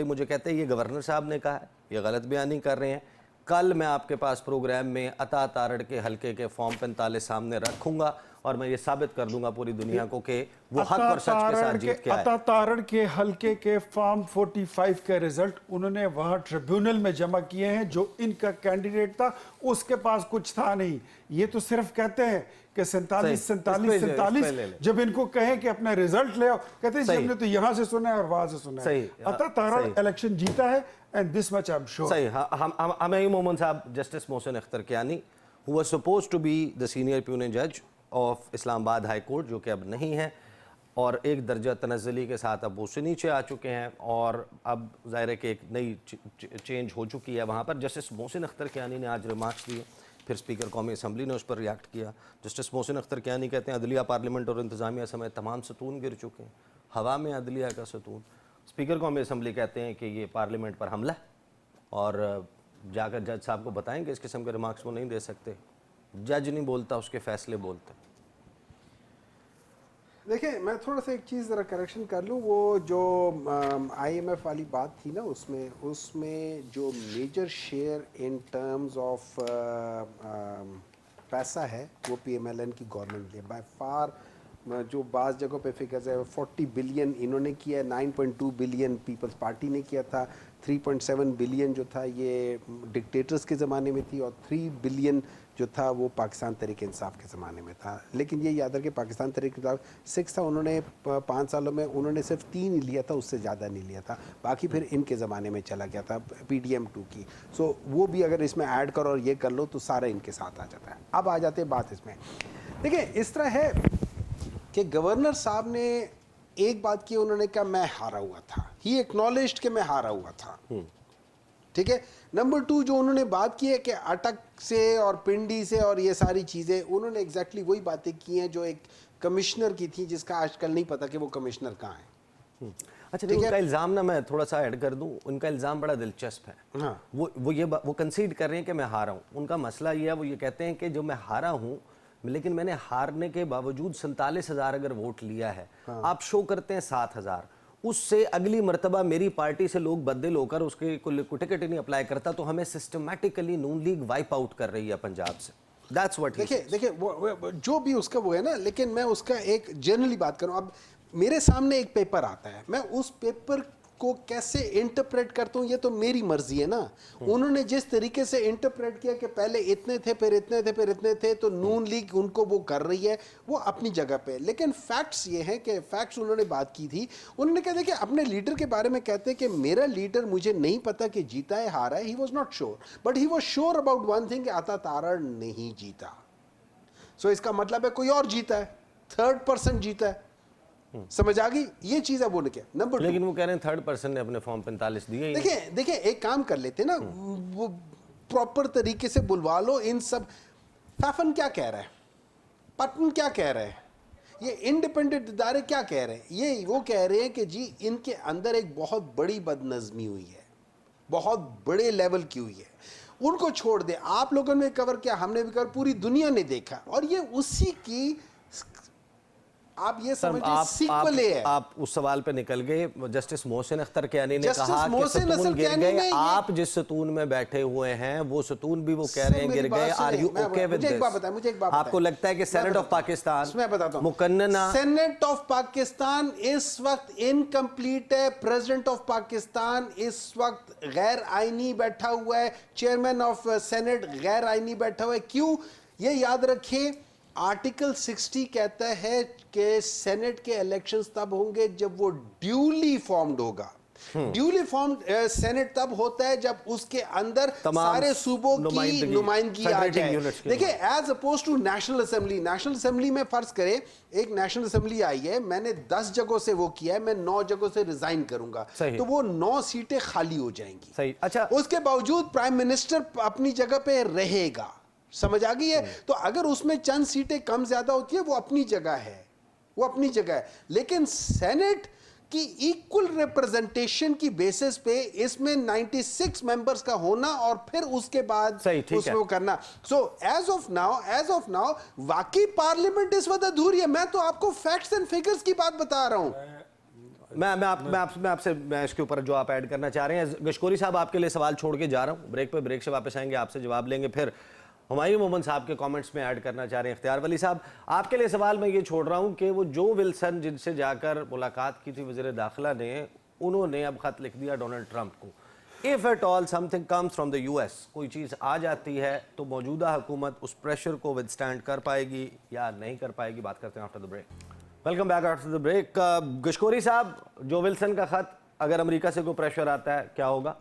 S1: مجھے کہتے یہ گورنر صاحب نے کہا ہے, یہ غلط بیانی کر رہے ہیں. کل میں آپ کے پاس پروگرام میں عطا تارڑ کے حلقے کے فارم 45 سامنے رکھوں گا اور میں یہ ثابت کر دوں گا پوری دنیا کو کہ وہ حق اور سچ کے ساتھ جیت کے آئے.
S2: عطا تارڑ کے حلقے کے فارم 45 کا رزلٹ انہوں نے وہاں ٹریبیونل میں جمع کیے ہیں. جو ان کا کینڈیڈیٹ تھا اس کے پاس کچھ تھا نہیں. یہ تو صرف کہتے ہیں کہ 47 جب ان کو کہیں کہ اپنا رزلٹ لے آؤ, کہتے ہیں ہم نے تو یہاں سے سنا ہے اور وہاں سے سنا ہے. عطا تارڑ الیکشن جیتا ہے and this much I'm sure.
S1: صحیح. ہمیں مومن صاحب, justice Mohsin Akhtar Kayani, who was supposed to be the senior punitive judge of اسلام آباد ہائی کورٹ, جو کہ اب نہیں ہے اور ایک درجہ تنزلی کے ساتھ اب وہ سے نیچے آ چکے ہیں, اور اب ظاہر ہے کہ ایک نئی چینج ہو چکی ہے وہاں پر. جسٹس محسن اختر کیانی نے آج ریمارکس دیے, پھر اسپیکر قومی اسمبلی نے اس پر ریاکٹ کیا. جسٹس محسن اختر کیانی کہتے ہیں عدلیہ, پارلیمنٹ اور انتظامیہ سمیت تمام ستون گر چکے ہیں, ہوا میں عدلیہ کا ستون. اسپیکر قومی اسمبلی کہتے ہیں کہ یہ پارلیمنٹ پر حملہ ہے اور جا کر جج صاحب کو بتائیں کہ اس قسم کے ریمارکس وہ نہیں دے سکتے. جج نہیں بولتا, اس کے فیصلے بولتے.
S3: دیکھیں میں تھوڑا سا ایک چیز ذرا کریکشن کر لوں. وہ جو IMF والی بات تھی نا, اس میں جو major share in terms of پیسہ ہے وہ PMLN کی گورنمنٹ دے. بائی فار जो बाज़ जगहों पे फिगर्स है 40 बिलियन इन्होंने किया है, 9.2 बिलियन पीपल्स पार्टी ने किया था, 3.7 बिलियन जो था ये डिक्टेटर्स के ज़माने में थी, और 3 बिलियन जो था वो पाकिस्तान तहरीक इंसाफ के ज़माने में था। लेकिन ये याद रखें पाकिस्तान तहरीक इंसाफ 6 था, उन्होंने 5 सालों में उन्होंने सिर्फ 3 ही लिया था, उससे ज़्यादा नहीं लिया था, बाकी फिर इनके ज़माने में चला गया था PDM2 की। सो वो भी अगर इसमें ऐड करो और ये कर लो तो सारा इनके साथ आ जाता है। अब आ जाते हैं बात इसमें, देखिए इस तरह है कि गवर्नर साहब ने एक बात की, उन्होंने कहा मैं हारा हुआ था, ही एक्नॉलेज्ड कि मैं हारा हुआ था, ठीक है। नंबर 2 जो उन्होंने बात की है कि अटक से और पिंडी से और ये सारी चीज़ें, उन्होंने एग्जैक्टली वही बातें की हैं जो एक कमिश्नर की थी, जिसका आजकल नहीं पता कि वो कमिश्नर कहाँ है।
S1: अच्छा, लेकिन उनका इल्ज़ाम ना मैं थोड़ा सा ऐड कर दूं, उनका इल्ज़ाम बड़ा दिलचस्प है।
S3: हाँ।
S1: वो कंसीड कर रहे हैं कि मैं हारा हूं। उनका मसला ये है, वो ये कहते हैं कि जो मैं हारा हूं, लेकिन मैंने हारने के बावजूद 47,000 अगर वोट लिया है, आप शो करते हैं 7,000, उससे अगली मर्तबा मेरी पार्टी से लोग बददिल होकर उसके को टिकट ही नहीं अप्लाई करता, तो हमें सिस्टमैटिकली नून लीग वाइप आउट कर रही है पंजाब से। That's what.
S3: देखिए वो जो भी उसका वो है ना, लेकिन मैं उसका एक जनरली बात करूं। अब मेरे सामने एक पेपर आता है, मैं उस पेपर को कैसे इंटरप्रेट करता हूँ ये तो मेरी मर्जी है ना। उन्होंने जिस तरीके से इंटरप्रेट किया कि पहले इतने थे फिर इतने थे फिर इतने थे, तो नून लीग उनको वो कर रही है, वो अपनी जगह पे। लेकिन फैक्ट्स ये हैं कि फैक्ट्स उन्होंने बात की थी, उन्होंने कहा कि अपने लीडर के बारे में कहते हैं कि मेरा लीडर मुझे नहीं पता कि जीता है हारा है, he was not sure, but he was sure about one thing, आता तारा नहीं जीता। सो इसका मतलब है कोई और जीता है, थर्ड पर्सन जीता है। समझ आ गई ये चीज है बोलने के। नंबर
S1: लेकिन वो कह रहे हैं थर्ड पर्सन ने अपने फॉर्म 45 दिए।
S3: देखिए एक काम कर लेते ना, वो प्रॉपर तरीके से बुलवा लो इन सब। फैफन क्या कह रहा है, पटन क्या कह रहा है, ये इंडिपेंडेंट इदारे क्या कह रहे हैं, ये वो कह रहे हैं कि जी इनके अंदर एक बहुत बड़ी बदनज़मी हुई है, बहुत बड़े लेवल की हुई है, उनको छोड़ दे। आप लोगों ने कवर किया, हमने भी कवर, पूरी दुनिया ने देखा, और ये उसी की आप ये समझिए सीक्वल है।
S1: आप उस सवाल पे निकल गए। जस्टिस मोहसिन अख्तर कियानी ने कहा कि
S3: मोहसिन
S1: सतून गिर गए, आप जिस सतून में बैठे हुए हैं वो सतून भी वो कह रहे हैं गिर गए। Are you okay with this?
S3: मुझे एक बात
S1: आपको लगता है कि सेनेट ऑफ पाकिस्तान,
S3: मैं बताता हूं,
S1: मुकन्नना
S3: सेनेट ऑफ पाकिस्तान इस वक्त इनकम्प्लीट है, प्रेसिडेंट ऑफ पाकिस्तान इस वक्त गैर आईनी बैठा हुआ है, चेयरमैन ऑफ सेनेट गैर आईनी बैठा हुआ है। क्यों? ये याद रखें, आर्टिकल 60 कहता है कि सेनेट के इलेक्शंस तब होंगे जब वो ड्यूली फॉर्म्ड होगा। ड्यूली फॉर्म्ड सेनेट तब होता है जब उसके अंदर सारे सूबों की नुमाइंदगी आ जाए। देखिए as opposed to National Assembly, National Assembly में फर्ज करें एक नेशनल असेंबली आई है, मैंने 10 जगहों से वो किया है, मैं 9 जगहों से रिजाइन करूंगा, तो वो 9 सीटें खाली हो जाएंगी।
S1: सही। अच्छा,
S3: उसके बावजूद प्राइम मिनिस्टर अपनी जगह पे रहेगा। समझ आ गई है? तो अगर उसमें चंद सीटें कम ज्यादा होती है, वो अपनी जगह है, वो अपनी जगह है। लेकिन सेनेट की इक्वल रिप्रेजेंटेशन की बेसिस पे इसमें 96 मेंबर्स का होना और फिर उसके बाद उसको करना। सो एज ऑफ नाउ वाकई पार्लियामेंट इस वक्त अधूरी है। मैं तो आपको फैक्ट्स एंड फिगर्स की बात बता रहा हूं।
S1: मैं आपसे इसके ऊपर जो आप ऐड करना चाह रहे हैं, गशकोरी साहब आपके लिए सवाल छोड़ के जा रहा हूं ब्रेक पे, ब्रेक से वापस आएंगे, आपसे जवाब लेंगे, फिर हुमायूं मोहम्मद साहब के कमेंट्स में ऐड करना चाह रहे हैं। इख्तियार वली साहब, आपके लिए सवाल मैं ये छोड़ रहा हूं कि वो जो विल्सन जिनसे जाकर मुलाकात की थी वज़ीर दाखिला ने, उन्होंने अब खत लिख दिया डोनाल्ड ट्रंप को। If at all something comes from the US, कोई चीज़ आ जाती है तो मौजूदा हुकूमत उस प्रेशर को विदस्टैंड कर पाएगी या नहीं कर पाएगी? बात करते हैं after the break. Welcome back after the break. Gashkori sahab, जो विल्सन का खत, अगर अमेरिका से कोई प्रेशर आता है क्या होगा?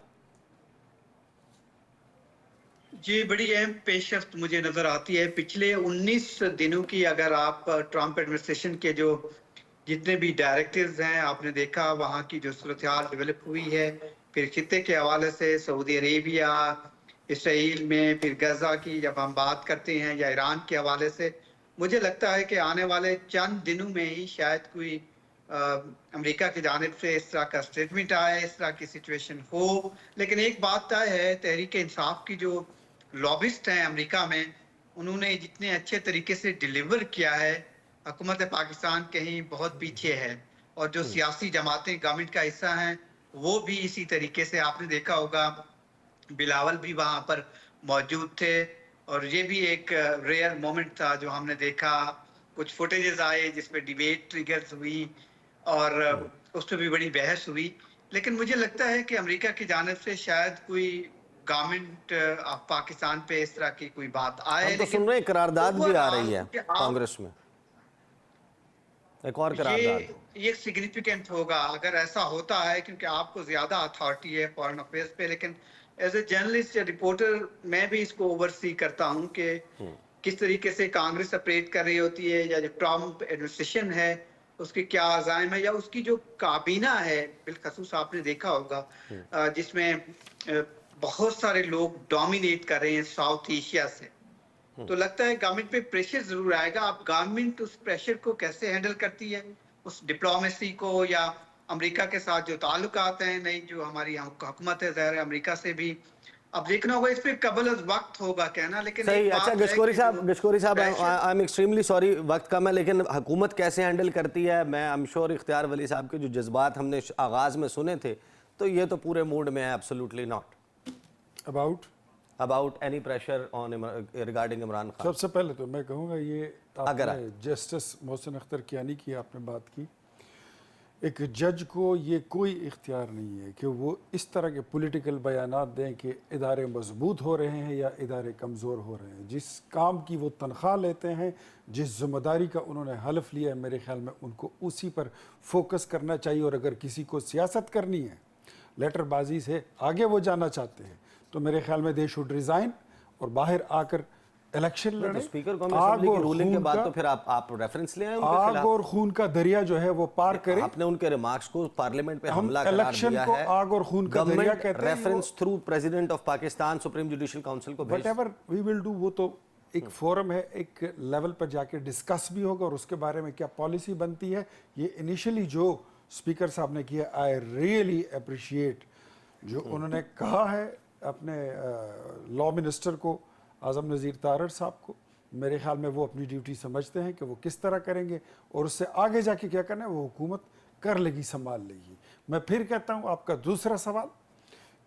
S4: जी, बड़ी अहम पेशरफ्त मुझे नजर आती है पिछले 19 दिनों की। अगर आप ट्रंप एडमिनिस्ट्रेशन के जो जितने भी डायरेक्टिव्स हैं, आपने देखा वहाँ की जो सूरत हाल डेवलप हुई है, फिर खित्ते के हवाले से सऊदी अरेबिया, इसराइल में, फिर गजा की जब हम बात करते हैं, या ईरान के हवाले से, मुझे लगता है कि आने वाले चंद दिनों में ही शायद कोई अमेरिका की जानिब से इस तरह का स्टेटमेंट आए, इस तरह की सिचुएशन हो। लेकिन एक बात तय है, तहरीक इंसाफ की जो लॉबिस्ट हैं अमेरिका में, उन्होंने जितने अच्छे तरीके से डिलीवर किया है, हुकूमत पाकिस्तान कहीं बहुत पीछे है। और जो सियासी जमातें गवर्नमेंट का हिस्सा हैं वो भी इसी तरीके से, आपने देखा होगा बिलावल भी वहाँ पर मौजूद थे, और ये भी एक रेयर मोमेंट था जो हमने देखा। कुछ फुटेजेस आए जिसमें डिबेट ट्रिगर्स हुई और उस पर भी बड़ी बहस हुई, लेकिन मुझे लगता है कि अमेरिका की जानिब से शायद कोई गवर्नमेंट पाकिस्तान पे इस तरह की कोई बात आए।
S1: हम तो सुन रहे हैं करारदाद भी आ रही है
S4: कि आप-
S1: कांग्रेस में, एक और करारदाद।
S4: ये सिग्निफिकेंट होगा अगर ऐसा होता है, क्योंकि आपको ज्यादा अथॉरिटी है फॉरेन अफेयर्स पे, लेकिन एज ए जर्नलिस्ट या रिपोर्टर मैं भी इसको ओवरसी करता हूं कि किस तरीके से कांग्रेस ऑपरेट कर रही होती है, या जो ट्रम्प एडमिनिस्ट्रेशन है उसकी क्या अज़ाइम है, या उसकी जो काबीना है बिलखसूस आपने देखा होगा जिसमें बहुत सारे लोग डोमिनेट कर रहे हैं साउथ एशिया से। तो लगता है गवर्नमेंट पे प्रेशर जरूर आएगा। अब गवर्नमेंट उस प्रेशर को कैसे हैंडल करती है, उस डिप्लोमेसी को, या अमेरिका के साथ जो ताल्लुकात हैं, नई जो हमारी हुकूमत है ज़ाहिर है अमेरिका से भी, अब देखना होगा। इस पे कबल अज़ वक्त होगा कहना, लेकिन
S1: सही।
S4: एक बात
S1: अच्छा
S4: है
S1: गशकोरी
S4: कि
S1: साहब, गशकोरी साहब,
S4: pressure-
S1: I am extremely sorry, वक्त कम है, लेकिन हुकूमत कैसे हैंडल करती है, मैं आई एम श्योर इख्तियार वली साहब के जो जज्बात हमने आगाज़ में सुने थे, तो ये तो पूरे मूड में है absolutely not about any pressure on regarding Imran Khan.
S2: सबसे पहले तो मैं कहूँगा ये
S1: अगर
S2: आपने जस्टिस मोहसिन अख्तर कियानी की आपने बात की, एक जज को ये कोई इख्तियार नहीं है कि वो इस तरह के पॉलिटिकल बयानात दें कि इदारे मजबूत हो रहे हैं या इदारे कमज़ोर हो रहे हैं। जिस काम की वो तनख्वाह लेते हैं, जिस ज़िम्मेदारी का उन्होंने हल्फ लिया है, मेरे ख्याल में उनको उसी पर फोकस करना चाहिए। और अगर किसी को सियासत करनी है, लेटरबाजी से आगे वो जाना चाहते हैं, तो मेरे ख्याल में दे शुड रिज़ाइन और बाहर आकर इलेक्शन लड़े।
S1: स्पीकर कौमी असेंबली की रूलिंग के बाद तो फिर आप रेफरेंस ले आए उनके
S2: आग
S1: खिलाफ।
S2: और खून का दरिया जो है वो पार करे।
S1: आपने उनके रिमार्क्स को पार्लियामेंट पे
S2: हम
S1: हमला करार
S2: इलेक्शन
S1: दिया
S2: को
S1: है।
S2: आग और खून का दरिया
S1: गवर्नमेंट
S2: कहते हैं।
S1: Reference through president of Pakistan supreme judicial council को भेज।
S2: व्हाटएवर वी विल डू, वो तो एक फोरम है, एक लेवल पर जाके डिस्कस भी होगा और उसके बारे में क्या पॉलिसी बनती है। ये इनिशियली जो स्पीकर साहब ने किया, आई रियली अप्रिशिएट जो उन्होंने कहा है अपने लॉ मिनिस्टर को, आज़म नज़ीर तारड़ साहब को। मेरे ख्याल में वो अपनी ड्यूटी समझते हैं कि वो किस तरह करेंगे और उससे आगे जाके क्या करना है वो हुकूमत कर लेगी, संभाल लेगी। मैं फिर कहता हूँ आपका दूसरा सवाल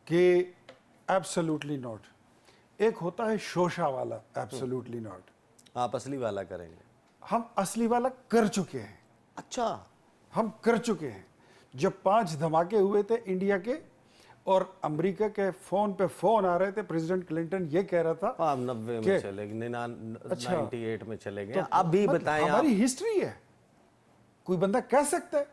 S2: कि एब्सोल्युटली नॉट। एक होता है शोशा वाला, एब्सोल्युटली नॉट।
S1: आप असली वाला करेंगे।
S2: हम असली वाला कर चुके हैं।
S1: अच्छा,
S2: हम कर चुके हैं। जब 5 धमाके हुए थे इंडिया के और अमेरिका के फोन पे फोन आ रहे थे, प्रेसिडेंट क्लिंटन ये कह रहा था
S1: आप 90 में चले गए, 98 में चले गए।
S2: तो
S1: अब भी बताएं
S2: हमारी
S1: आप।
S2: हिस्ट्री है, कोई बंदा कह सकता है।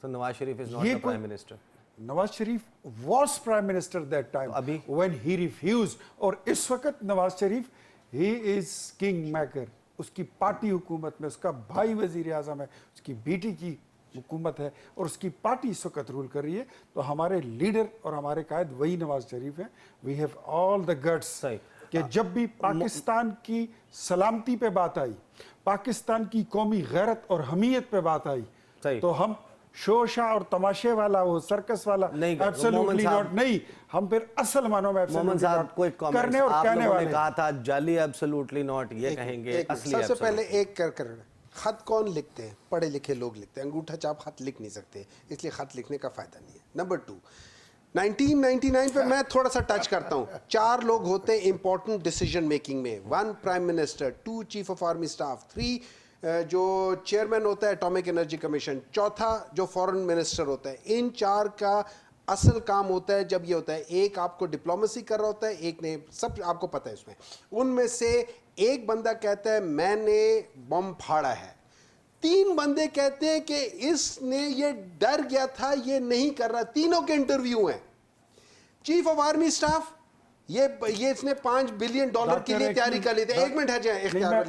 S1: तो नवाज शरीफ इज नॉट
S2: ये
S1: the prime minister.
S2: Nawaz Sharif was prime minister that time
S1: अभी?
S2: when he refused। और इस वक्त Nawaz Sharif he is king maker। उसकी पार्टी हुकूमत में, उसका भाई वजीर आजम है, उसकी बेटी की हुकूमत है और उसकी पार्टी इस वक्त रूल कर रही है। तो हमारे लीडर और हमारे कायद वही नवाज शरीफ हैं। We have all the guts
S1: सही।
S2: कि जब भी पाकिस्तान की सलामती पे बात आई, पाकिस्तान की कौमी गैरत और हमीयत पे बात आई,
S1: सही।
S2: तो हम शोशा और तमाशे वाला, वो सर्कस वाला
S1: नहीं कर-
S2: एब्सोल्युटली
S1: मोहम्मद
S2: नॉट
S1: साहब-
S2: नहीं। हम फिर असल मानों में
S1: मोहम्मद
S2: absolutely
S1: साहब
S2: not
S1: कोई कमेंट्स,
S2: करने और
S1: आप
S2: कहने
S1: लोगों
S2: वाले
S1: ने कहा था जाली एब्सोल्युटली नॉट, ये कहेंगे
S3: एक मिनट,
S1: असली
S3: सबसे
S1: absolutely।
S3: पहले एक कर खत कौन लिखते हैं? पढ़े लिखे लोग लिखते हैं। अंगूठा छाप खत लिख नहीं सकते, इसलिए खत लिखने का फायदा नहीं है। नंबर 2, 1999 पे मैं थोड़ा सा टच करता हूँ। 4 लोग होते हैं इंपॉर्टेंट डिसीजन मेकिंग में। 1 prime minister, 2 chief of army staff, 3 जो चेयरमैन होता है एटॉमिक एनर्जी कमीशन, 4था जो फॉरेन मिनिस्टर होता है। इन 4 का असल काम होता है जब ये होता है, एक आपको डिप्लोमेसी कर रहा होता है, एक ने, सब आपको पता है उसमें। उनमें से एक बंदा कहता है मैंने बम फाड़ा है, 3 बंदे कहते हैं कि इसने ये डर गया था, ये नहीं कर रहा। तीनों के इंटरव्यू हैं। चीफ ऑफ आर्मी स्टाफ ये इसने $5 बिलियन के लिए तैयारी कर ली थी। एक मिनट है जाए, एक मिनट है ना,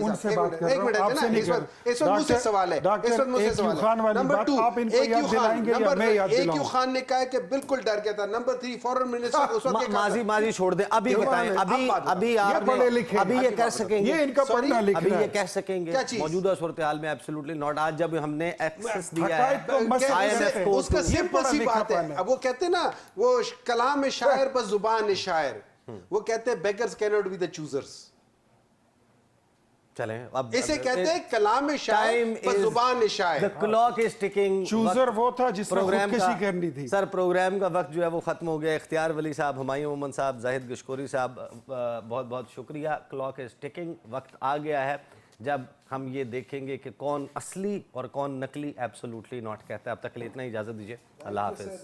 S3: इस वक्त मुझसे सवाल है, इस वक्त मुझसे सवाल है। नंबर 2, AQ खान ने कहा कि बिल्कुल डर गया था। नंबर 3 फॉरेन मिनिस्टर उस वक्त
S1: माजी छोड़ दें, अभी बताएं, अभी आप अभी ये कह सकेंगे,
S2: ये इनका पढ़ना
S1: अभी
S2: लिखना
S1: ये
S2: है।
S1: कह सकेंगे
S3: क्या चीज?
S1: मौजूदा सूरत हाल में एब्सोल्युटली नॉट। आज जब हमने एक्सेस दिया
S2: हकायत को
S1: है
S2: मसले
S1: IMF
S2: से-
S1: को,
S3: उसका
S2: ये
S3: सिंपल
S2: पढ़ा
S3: सी
S2: लिखा
S3: बात है।
S2: पाना।
S3: अब वो कहते हैं ना, वो कलाम शायर बस जुबान है शायर। वो कहते हैं beggars cannot be the choosers।
S1: चलें अब
S3: इसे कहते हैं कलाम शायर बस जुबान है शायर।
S1: The clock is ticking.
S2: Chooser वो था जिसने
S1: प्रोग्राम
S2: खुदकुशी करनी थी।
S1: सर प्रोग्राम का वक्त जो है वो ख़त्म हो गया। इख्तियार वली साहब, हुमायूं मोहम्मद साहब, जाहिद गशकोरी साहब, बहुत बहुत शुक्रिया। क्लॉक इज टिकिंग, वक्त आ गया है جب ہم یہ دیکھیں گے کہ کون اصلی اور کون نقلی ایبسولوٹلی ناٹ کہتا ہے. اب تک کے لیے اتنا ہی اجازت دیجیے. اللہ حافظ.